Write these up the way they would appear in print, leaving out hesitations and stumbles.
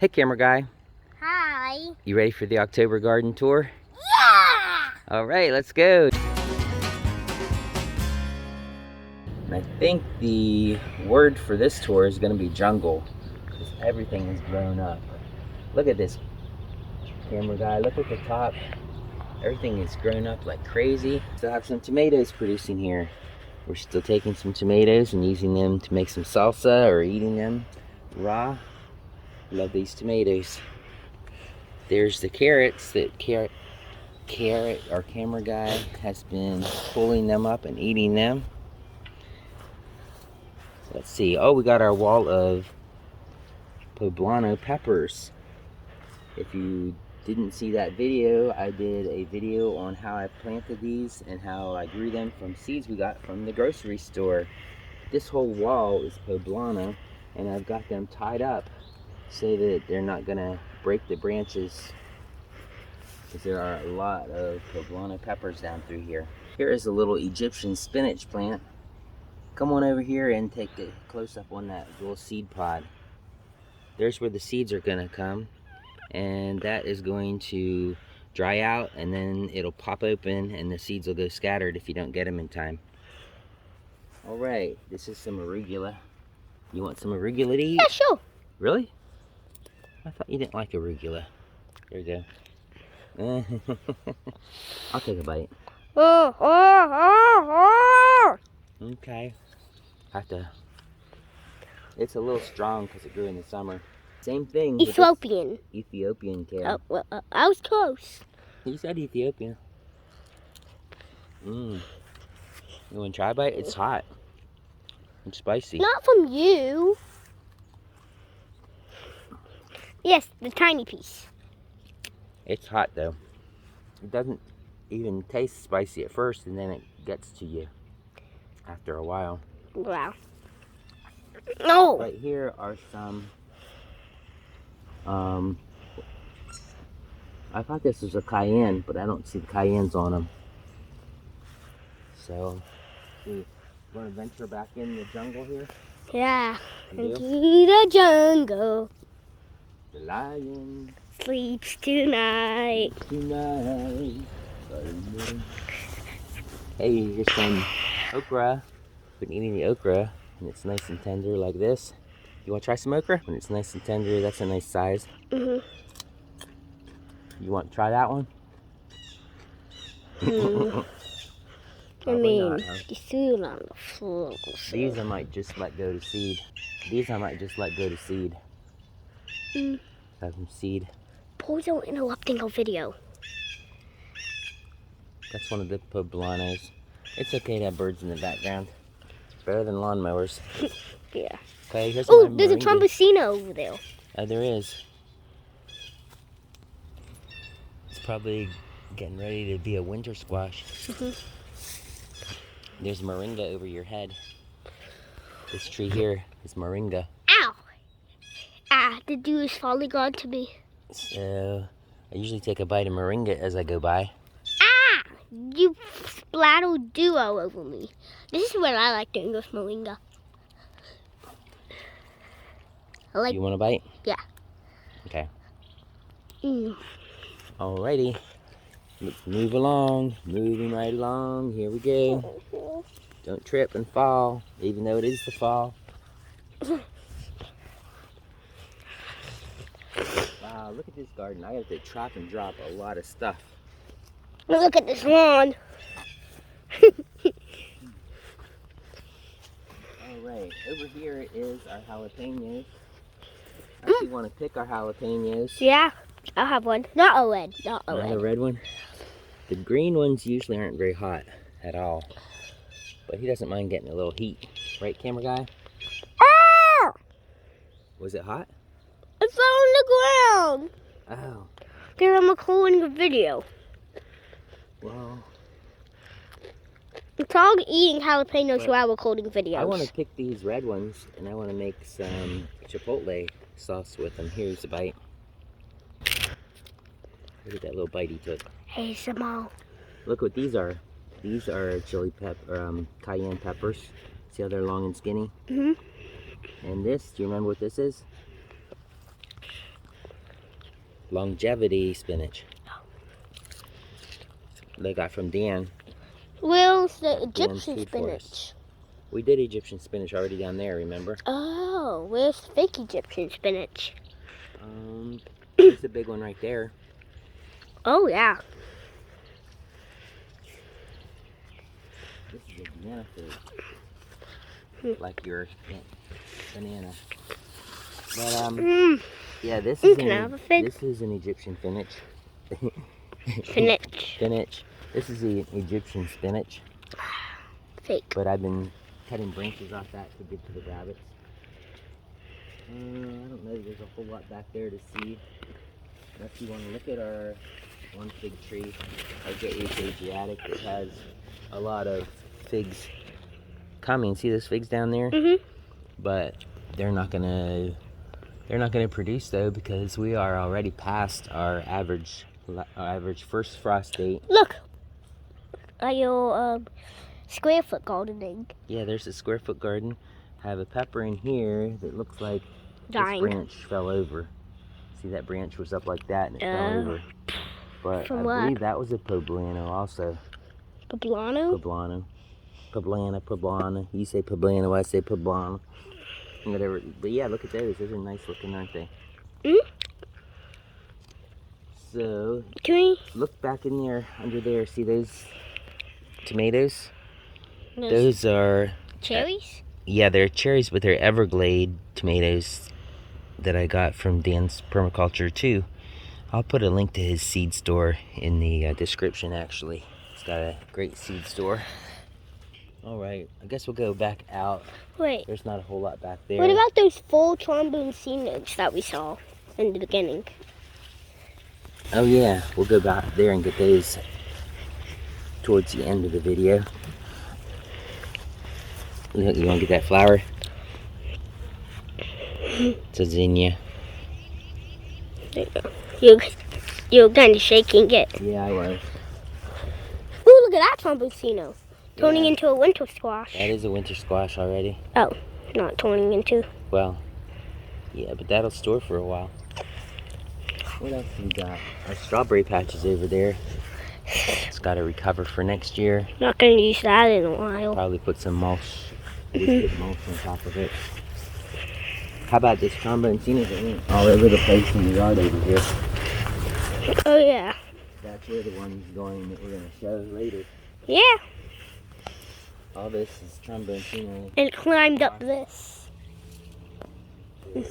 Hey camera guy. Hi. You ready for the October garden tour? Yeah! Alright, let's go. And I think the word for this tour is going to be jungle, because everything is grown up. Look at this, camera guy. Look at the top. Everything is grown up like crazy. Still have some tomatoes producing here. We're still taking some tomatoes and using them to make some salsa or eating them raw. Love these tomatoes. There's the carrots that our camera guy has been pulling them up and eating them. Let's see. Oh, we got our wall of poblano peppers. If you didn't see that video, I did a video on how I planted these and how I grew them from seeds we got from the grocery store. This whole wall is poblano, and I've got them tied up so that they're not gonna break the branches, because there are a lot of poblano peppers down through here. Here is a little Egyptian spinach plant. Come on over here and take a close up on that little seed pod. There's where the seeds are gonna come, and that is going to dry out, and then it'll pop open and the seeds will go scattered if you don't get them in time. All right, this is some arugula. You want some arugula to eat? Yeah, sure. Really? I thought you didn't like arugula. There you go. I'll take a bite. Okay. It's a little strong because it grew in the summer. Same thing. Ethiopian. Ethiopian kale. Oh, well, I was close. You said Ethiopian. You want to try a bite? It's hot. It's spicy. Not from you. Yes, the tiny piece. It's hot though. It doesn't even taste spicy at first, and then it gets to you after a while. Wow. No. Right here are some. I thought this was a cayenne, but I don't see the cayennes on them. So, we're going to venture back in the jungle here. Yeah. You Into do? the jungle. The lion Sleeps tonight. tonight. Hey, here's some okra. Been eating the okra, and it's nice and tender like this. You want to try some okra? When it's nice and tender, that's a nice size. You want to try that one? I mean, not, huh? the food on the floor. These I might just let go to seed. Have some seed. Please don't interrupting our video. That's one of the poblanos. It's okay to have birds in the background. It's better than lawnmowers. Yeah. Okay, here's Oh, my there's a Moringa. trombocino over there. Oh, there is. It's probably getting ready to be a winter squash. There's moringa over your head. This tree here is moringa. Ow! Ah, the dew is falling onto me. So, I usually take a bite of moringa as I go by. Ah! You splattered dew all over me. This is what I like doing with moringa. I like. You want a bite? Yeah. Okay. Alrighty. Let's move along. Moving right along. Here we go. Don't trip and fall, even though it is the fall. Wow, look at this garden. I have to chop and drop a lot of stuff. Look at this lawn. Alright, over here is our jalapenos. I actually want to pick our jalapenos. Yeah, I'll have one. Not a red. Not a Another red. red one. The green ones usually aren't very hot at all. But he doesn't mind getting a little heat. Right, camera guy? Ah! Was it hot? It fell on the ground. Oh, Here, I'm recording a video. well. It's all eating jalapenos while recording videos. I want to pick these red ones, and I want to make some chipotle sauce with them. Here's a bite. Look at that little bite he took. Hey, Samal. Look what these are. These are cayenne peppers. See how they're long and skinny? And this, do you remember what this is? Longevity spinach. They got from Dan. Where's the Dan's Egyptian Food spinach? Forest. We did Egyptian spinach already down there, remember? Oh, where's fake Egyptian spinach? There's a big one right there. Oh, yeah. This is a banana fig. Like your banana. But, yeah, this is, Can I have a fig? this is an Egyptian spinach. Spinach. Spinach. This is the Egyptian spinach. Fake. But I've been cutting branches off that to give to the rabbits. I don't know, there's a whole lot back there to see. If you want to look at our one fig tree, our J.H. Asiatic, it has a lot of figs coming. See those figs down there? Mm-hmm. But they're not gonna produce though, because we are already past our average first frost date. Look at your square foot gardening. Yeah, there's a square foot garden. I have a pepper in here that looks like Dying. this branch fell over. See, that branch was up like that and it fell over. But From I what? believe that was a poblano also. Poblano? Poblano. You say poblano, I say poblano. Whatever. But yeah, look at those. Those are nice looking, aren't they? Mm-hmm. So, Can we? look back in there, under there. See those tomatoes? Those are... cherries? Yeah, they're cherries, but they're Everglade tomatoes that I got from Dan's Permaculture too. I'll put a link to his seed store in the description, actually. It's got a great seed store. Alright, I guess we'll go back out. Wait. There's not a whole lot back there. What about those full trombone sea notes that we saw in the beginning? Oh yeah, we'll go back there and get those towards the end of the video. You want to get that flower? It's a zinnia. There you go. You're kind of shaking it. Yeah, I was. Ooh, look at that tromboncino. Turning Yeah. into a winter squash. That is a winter squash already. Oh, not turning into. Well, yeah, but that'll store for a while. What else we got? Our strawberry patch is over there. It's got to recover for next year. Not going to use that in a while. Probably put some mulch, good mulch on top of it. How about this tromboncino that went all over the place in the yard over here? Oh, yeah. That's where the one's going that we're going to show later. Yeah. All this is tromboncino. And it climbed up this. I've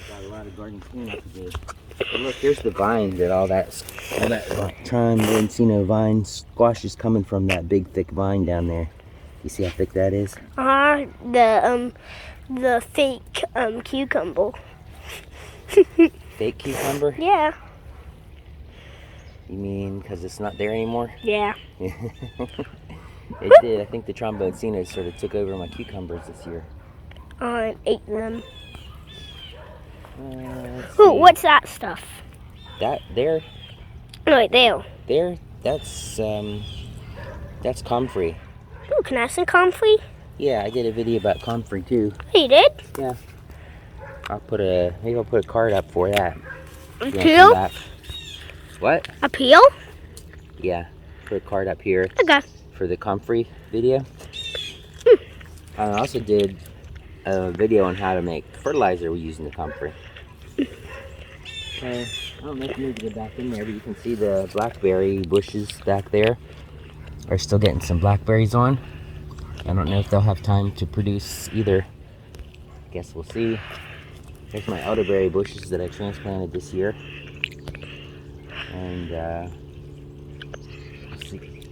got a lot of garden cleanup to do. But look, here's the vine that all that tromboncino vine squash is coming from, that big thick vine down there. You see how thick that is? The fake cucumber. Fake cucumber? Yeah. You mean because it's not there anymore? Yeah. It did. I think the tromboncino sort of took over my cucumbers this year. I ate them. Let's Ooh, see. what's that stuff? That there? Right there. There? That's comfrey. Ooh, can I have some comfrey? Yeah, I did a video about comfrey too. You did? Yeah. Maybe I'll put a card up for that. A You wanna come peel? back? What? A peel? Yeah. Put a card up here Okay. for the comfrey video. I also did a video on how to make fertilizer using the comfrey. I don't know if you need to get back in there, but you can see the blackberry bushes back there are still getting some blackberries on. I don't know if they'll have time to produce either. Guess we'll see. Here's my elderberry bushes that I transplanted this year. And let's see.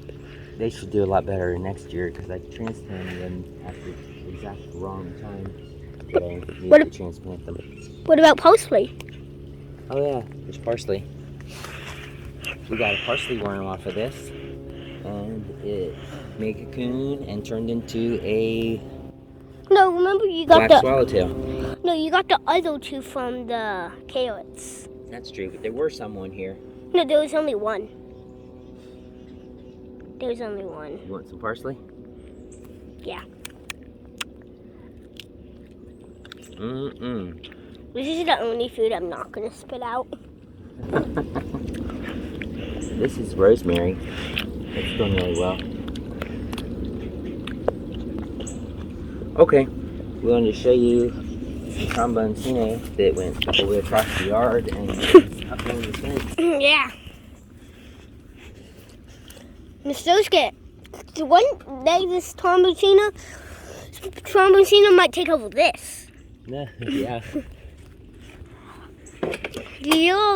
They should do a lot better next year because I transplanted them at the exact wrong time that I needed to transplant them. What about parsley? Oh yeah, there's parsley. We got a parsley worm off of this, and it made a cocoon and turned into a No, remember you got black swallowtail. No, you got the other two from the carrots. That's true, but there were some on here. No, there was only one. There was only one. You want some parsley? Yeah. Mm-mm. This is the only food I'm not gonna spit out. This is rosemary. It's doing really well. Okay, we wanted to show you the tromboncino that went all the way across the yard and up over the fence. Yeah. Miss Josuke, the one day this tromboncino might take over this. Yeah.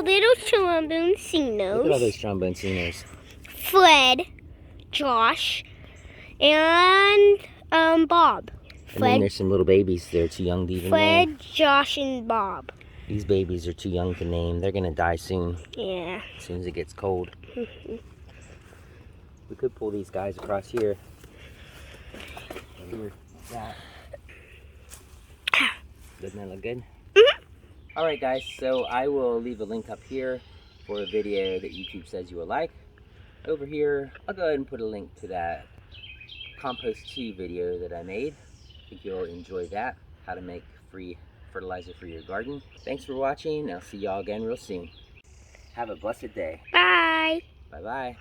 Little tromboncinos. Look at all those tromboncinos. Fred, Josh, and Bob. And then there's some little babies. They're too young to even Fred, name. Josh, and Bob. These babies are too young to name. They're gonna die soon. Yeah. As soon as it gets cold. We could pull these guys across here. Here, like that. Doesn't that look good? Alright guys, so I will leave a link up here for a video that YouTube says you will like. Over here, I'll go ahead and put a link to that compost tea video that I made. I think you'll enjoy that, how to make free fertilizer for your garden. Thanks for watching, and I'll see y'all again real soon. Have a blessed day. Bye. Bye-bye.